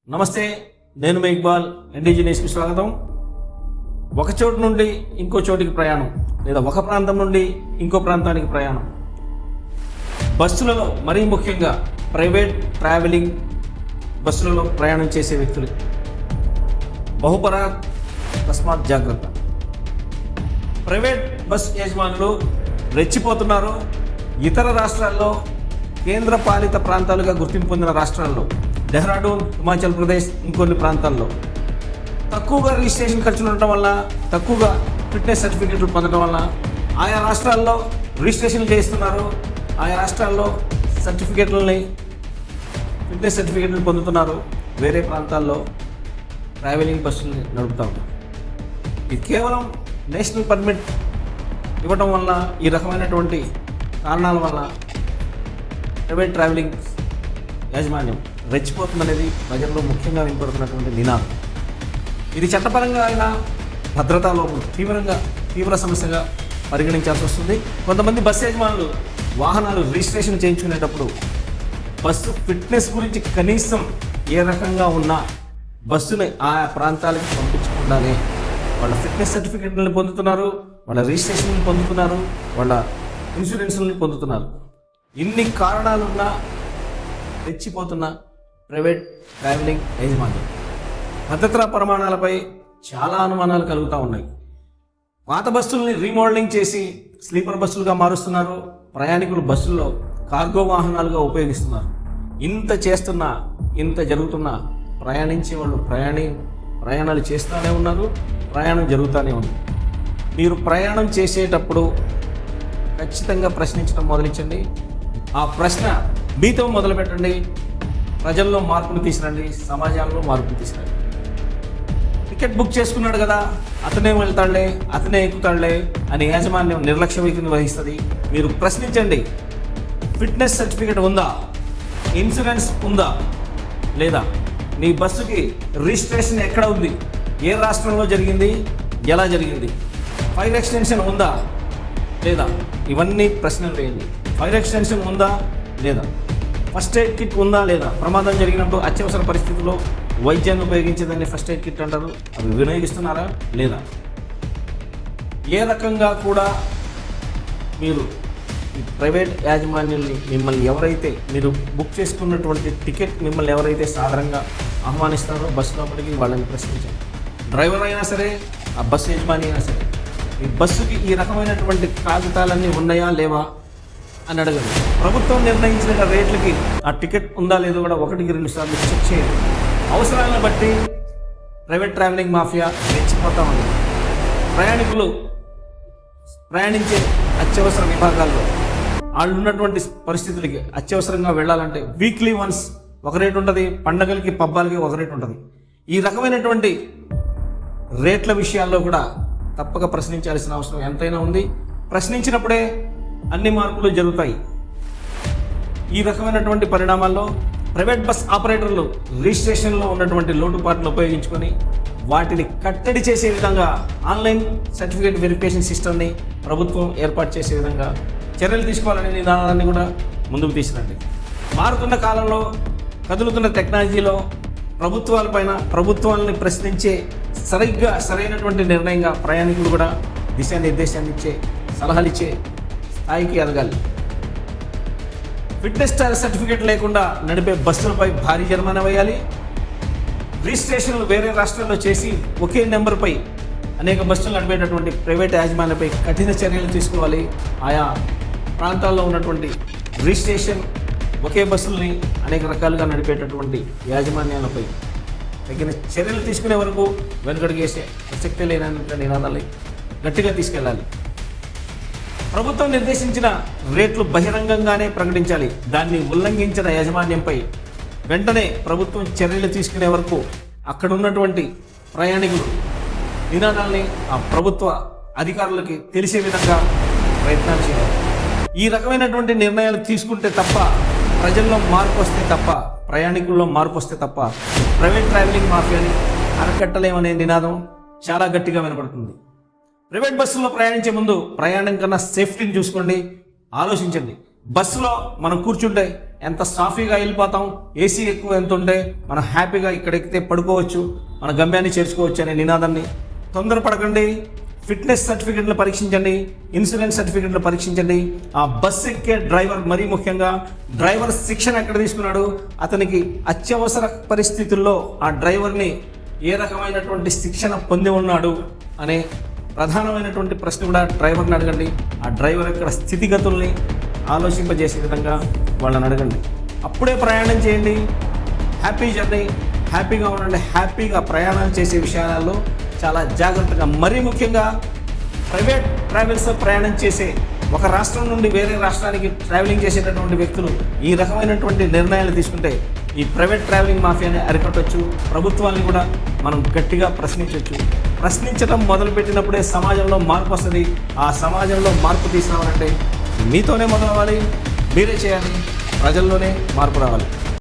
నమస్తే, నేను మీ ఇక్బాల్. ఎన్డీజీ న్యూస్కి స్వాగతం. ఒక చోటు నుండి ఇంకో చోటికి ప్రయాణం, లేదా ఒక ప్రాంతం నుండి ఇంకో ప్రాంతానికి ప్రయాణం. బస్సులలో మరీ ముఖ్యంగా ప్రైవేట్ ట్రావెలింగ్ బస్సులలో ప్రయాణం చేసే వ్యక్తులు బహుపరా తస్మాత్ జాగ్రత్త. ప్రైవేట్ బస్ యజమానులు రెచ్చిపోతున్నారు. ఇతర రాష్ట్రాల్లో కేంద్ర పాలిత ప్రాంతాలుగా గుర్తింపు పొందిన రాష్ట్రాల్లో డెహ్రాడూన్, హిమాచల్ ప్రదేశ్, ఇంకొన్ని ప్రాంతాల్లో తక్కువగా రిజిస్ట్రేషన్ ఖర్చులు ఉండటం వల్ల, తక్కువగా ఫిట్నెస్ సర్టిఫికెట్లు పొందడం వల్ల ఆయా రాష్ట్రాల్లో రిజిస్ట్రేషన్లు చేయిస్తున్నారు. ఆయా రాష్ట్రాల్లో సర్టిఫికెట్లని, ఫిట్నెస్ సర్టిఫికెట్లు పొందుతున్నారు. వేరే ప్రాంతాల్లో ట్రావెలింగ్ బస్సులు నడుపుతా ఉన్నారు. ఇది కేవలం నేషనల్ పర్మిట్ ఇవ్వటం వల్ల, ఈ రకమైనటువంటి కారణాల వల్ల ప్రైవేట్ ట్రావెలింగ్ యాజమాన్యం రెచ్చిపోతుందనేది ప్రజల్లో ముఖ్యంగా వినపడుతున్నటువంటి నినాదం. ఇది చట్టపరంగా అయినా భద్రతా లోపం తీవ్ర సమస్యగా పరిగణించాల్సి వస్తుంది. కొంతమంది బస్సు యజమానులు వాహనాలు రిజిస్ట్రేషన్ చేయించుకునేటప్పుడు బస్సు ఫిట్నెస్ గురించి కనీసం ఏ రకంగా ఉన్నా బస్సుని ఆయా ప్రాంతాలకు పంపించకుండానే వాళ్ళ ఫిట్నెస్ సర్టిఫికెట్లను పొందుతున్నారు, వాళ్ళ రిజిస్ట్రేషన్లు పొందుతున్నారు, వాళ్ళ ఇన్సూరెన్స్లను పొందుతున్నారు. ఇన్ని కారణాలున్నా రెచ్చిపోతున్న ప్రైవేట్ ట్రావెలింగ్ యాజమాన్యం భద్రతా ప్రమాణాలపై చాలా అనుమానాలు కలుగుతూ ఉన్నాయి. పాత బస్సుల్ని రీమోడలింగ్ చేసి స్లీపర్ బస్సులుగా మారుస్తున్నారు. ప్రయాణికులు బస్సుల్లో కార్గో వాహనాలుగా ఉపయోగిస్తున్నారు. ఇంత చేస్తున్నా, ఇంత జరుగుతున్నా ప్రయాణించే వాళ్ళు ప్రయాణాలు చేస్తూనే ఉన్నారు. ప్రయాణం జరుగుతూనే ఉంది. మీరు ప్రయాణం చేసేటప్పుడు ఖచ్చితంగా ప్రశ్నించడం మొదలించండి. ఆ ప్రశ్న మీతో మొదలు పెట్టండి. ప్రజల్లో మార్పును తీసుకురండి, సమాజంలో మార్పును తీసుకురండి. టికెట్ బుక్ చేసుకున్నాడు కదా, అతనే వెళ్తాడులే, అతనే ఎక్కుతాడులే అని యాజమాన్యం నిర్లక్ష్య వైఖరిని వహిస్తుంది. మీరు ప్రశ్నించండి. ఫిట్నెస్ సర్టిఫికేట్ ఉందా, ఇన్సూరెన్స్ ఉందా లేదా, నీ బస్సుకి రిజిస్ట్రేషన్ ఎక్కడ ఉంది, ఏ రాష్ట్రంలో జరిగింది, ఎలా జరిగింది, ఫైర్ ఎక్స్టెన్షన్ ఉందా లేదా, ఇవన్నీ ప్రశ్నలు వేయండి. ఫైర్ ఎక్స్టెన్షన్ ఉందా లేదా, ఫస్ట్ ఎయిడ్ కిట్ ఉందా లేదా, ప్రమాదం జరిగినప్పుడు అత్యవసర పరిస్థితుల్లో వైద్యాన్ని ఉపయోగించేదాన్ని ఫస్ట్ ఎయిడ్ కిట్ అంటారు, అవి వినియోగిస్తున్నారా లేదా. ఏ రకంగా కూడా మీరు ప్రైవేట్ యాజమాన్యాన్ని మిమ్మల్ని ఎవరైతే మీరు బుక్ చేసుకున్నటువంటి టికెట్ మిమ్మల్ని ఎవరైతే సాధారణంగా ఆహ్వానిస్తారో బస్సు లోపలికి వాళ్ళని ప్రశ్నించండి. డ్రైవర్ అయినా సరే, ఆ బస్సు యజమాని అయినా సరే, ఈ బస్సుకి ఈ రకమైనటువంటి కాగితాలన్నీ ఉన్నాయా లేవా అని అడగండి. ప్రభుత్వం నిర్ణయించిన రేట్లకి ఆ టికెట్ ఉందా లేదో కూడా 1-2 సార్లు చెక్ చేయండి. అవసరాలను బట్టి ప్రైవేట్ ట్రావెలింగ్ మాఫియా రెచ్చిపోతా ఉంది. ప్రయాణికులు ప్రయాణించే అత్యవసర విభాగాల్లో వాళ్ళు ఉన్నటువంటి పరిస్థితులకి అత్యవసరంగా వెళ్ళాలంటే వీక్లీ వన్స్ ఒక రేట్ ఉంటుంది, పండగలకి పబ్బాలకి ఒక రేట్ ఉంటుంది. ఈ రకమైనటువంటి రేట్ల విషయాల్లో కూడా తప్పక ప్రశ్నించాల్సిన అవసరం ఎంతైనా ఉంది. ప్రశ్నించినప్పుడే అన్ని మార్పులు జరుగుతాయి. ఈ రకమైనటువంటి పరిణామాల్లో ప్రైవేట్ బస్ ఆపరేటర్లు రిజిస్ట్రేషన్లో ఉన్నటువంటి లోటుపాట్లను ఉపయోగించుకొని వాటిని కట్టడి చేసే విధంగా ఆన్లైన్ సర్టిఫికేట్ వెరిఫికేషన్ సిస్టమ్ని ప్రభుత్వం ఏర్పాటు చేసే విధంగా చర్యలు తీసుకోవాలనే నినాదాన్ని కూడా ముందుకు తీసుకురండి. మారుతున్న కాలంలో, కదులుతున్న టెక్నాలజీలో ప్రభుత్వాలని ప్రశ్నించే సరైనటువంటి నిర్ణయంగా ప్రయాణికులు కూడా దిశానిర్దేశాన్ని ఇచ్చే, సలహాలు ఇచ్చే స్థాయికి ఎదగాలి. ఫిట్నెస్ సర్టిఫికేట్ లేకుండా నడిపే బస్సులపై భారీ జరిమానా వేయాలి. రిజిస్ట్రేషన్లు వేరే రాష్ట్రాల్లో చేసి ఒకే నెంబర్పై అనేక బస్సులు నడిపేటటువంటి ప్రైవేట్ యాజమాన్యంపై కఠిన చర్యలు తీసుకోవాలి. ఆయా ప్రాంతాల్లో ఉన్నటువంటి రిజిస్ట్రేషన్ ఒకే బస్సుల్ని అనేక రకాలుగా నడిపేటటువంటి యాజమాన్యాలపై తగిన చర్యలు తీసుకునే వరకు వెనుకడుగేసే ప్రసక్తి లేనంత నినాదాలు గట్టిగా తీసుకెళ్ళాలి. ప్రభుత్వం నిర్దేశించిన రేట్లు బహిరంగంగానే ప్రకటించాలి. దాన్ని ఉల్లంఘించిన యాజమాన్యంపై వెంటనే ప్రభుత్వం చర్యలు తీసుకునే వరకు అక్కడ ఉన్నటువంటి ప్రయాణికులు నినాదాల్ని ఆ ప్రభుత్వ అధికారులకి తెలిసే విధంగా ప్రయత్నాలు చేయాలి. ఈ రకమైనటువంటి నిర్ణయాలు తీసుకుంటే తప్ప, ప్రజల్లో మార్పు వస్తే తప్ప, ప్రయాణికుల్లో మార్పు వస్తే తప్ప ప్రైవేట్ ట్రావెలింగ్ మాఫియాని అరకట్టలేమనే నినాదం చాలా గట్టిగా వినపడుతుంది. ప్రైవేట్ బస్సుల్లో ప్రయాణించే ముందు ప్రయాణం కన్నా సేఫ్టీని చూసుకోండి, ఆలోచించండి. బస్సులో మనం కూర్చుంటే ఎంత సాఫీగా వెళ్ళిపోతాం, ఏసీ ఎక్కువ ఎంత ఉంటే మనం హ్యాపీగా ఇక్కడ ఎక్కితే పడుకోవచ్చు, మన గమ్యాన్ని చేర్చుకోవచ్చు అనే నినాదాన్ని. తొందరపడకండి, ఫిట్నెస్ సర్టిఫికెట్లు పరీక్షించండి, ఇన్సూరెన్స్ సర్టిఫికెట్లు పరీక్షించండి. ఆ బస్ ఎక్కే డ్రైవర్, మరీ ముఖ్యంగా డ్రైవర్ శిక్షణ ఎక్కడ తీసుకున్నాడు, అతనికి అత్యవసర పరిస్థితుల్లో ఆ డ్రైవర్ని ఏ రకమైనటువంటి శిక్షణ పొంది ఉన్నాడు అనే ప్రధానమైనటువంటి ప్రశ్న కూడా డ్రైవర్ని అడగండి. ఆ డ్రైవర్ యొక్క స్థితిగతుల్ని ఆలోచింపజేసే విధంగా వాళ్ళని అడగండి. అప్పుడే ప్రయాణం చేయండి. హ్యాపీ జర్నీ, హ్యాపీగా ఉండండి. హ్యాపీగా ప్రయాణం చేసే విషయాలలో చాలా జాగ్రత్తగా, మరీ ముఖ్యంగా ప్రైవేట్ ట్రావెల్స్లో ప్రయాణం చేసే, ఒక రాష్ట్రం నుండి వేరే రాష్ట్రానికి ట్రావెలింగ్ చేసేటటువంటి వ్యక్తులు ఈ రకమైనటువంటి నిర్ణయాలు తీసుకుంటే ఈ ప్రైవేట్ ట్రావెలింగ్ మాఫియాని అరికట్టవచ్చు. ప్రభుత్వాన్ని కూడా మనం గట్టిగా ప్రశ్నించవచ్చు. ప్రశ్నించడం మొదలుపెట్టినప్పుడే సమాజంలో మార్పు వస్తుంది. ఆ సమాజంలో మార్పు తీసుకురావాలంటే మీతోనే మొదలవ్వాలి, మీరే చేయాలి, ప్రజల్లోనే మార్పు రావాలి.